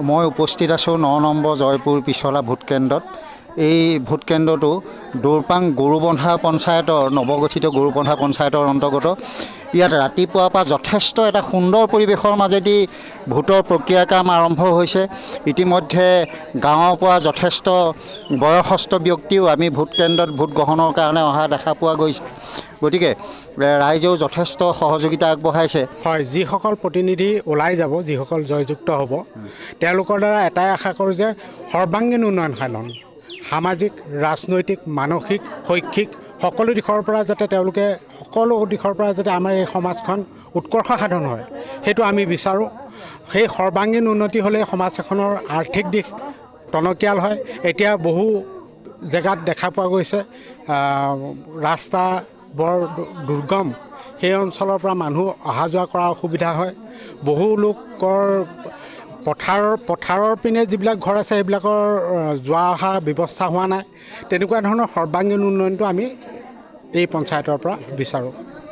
মই উপস্থিত আছোঁ 9 নম্বৰ জয়পুৰ পিছলা ভোটকেন্দ্ৰত। এই ভোটকেন্দ্ৰটো দৌৰপাং গৰুবন্ধা পঞ্চায়তৰ নৱগঠিত গৰুবন্ধা পঞ্চায়তৰ অন্তৰ্গত। ইয়াত ৰাতিপুৱাৰ পৰা যথেষ্ট এটা সুন্দৰ পৰিৱেশৰ মাজেদি ভোটৰ প্ৰক্ৰিয়া কাম আৰম্ভ হৈছে। ইতিমধ্যে গাঁৱৰ পৰা যথেষ্ট বয়সস্থ ব্যক্তিও আমি ভোটকেন্দ্ৰত ভোট গ্ৰহণৰ কাৰণে অহা দেখা পোৱা গৈছে। গতিকে ৰাইজেও যথেষ্ট সহযোগিতা আগবঢ়াইছে। হয়, যিসকল প্ৰতিনিধি ওলাই যাব, যিসকল জয়যুক্ত হ'ব, তেওঁলোকৰ দ্বাৰা এটাই আশা কৰোঁ যে সৰ্বাংগীন উন্নয়ন সাধন, সামাজিক, ৰাজনৈতিক, মানসিক, শৈক্ষিক সকলো দিশৰ পৰা যাতে তেওঁলোকে সকলো দিশৰ পৰা যাতে আমাৰ এই সমাজখন উৎকৰ্ষ সাধন হয়, সেইটো আমি বিচাৰোঁ। সেই সৰ্বাংগীন উন্নতি হ'লে সমাজ এখনৰ আৰ্থিক দিশ টনকিয়াল হয়। এতিয়া বহু জেগাত দেখা পোৱা গৈছে ৰাস্তা বৰ দুৰ্গম, সেই অঞ্চলৰ পৰা মানুহ অহা যোৱা কৰা অসুবিধা হয়। বহু লোকৰ পথাৰৰ পিনে যিবিলাক ঘৰ আছে সেইবিলাকৰ যোৱা অহা ব্যৱস্থা হোৱা নাই। তেনেকুৱা ধৰণৰ সৰ্বাংগীন উন্নয়নটো আমি এই পঞ্চায়তৰ পৰা বিচাৰোঁ।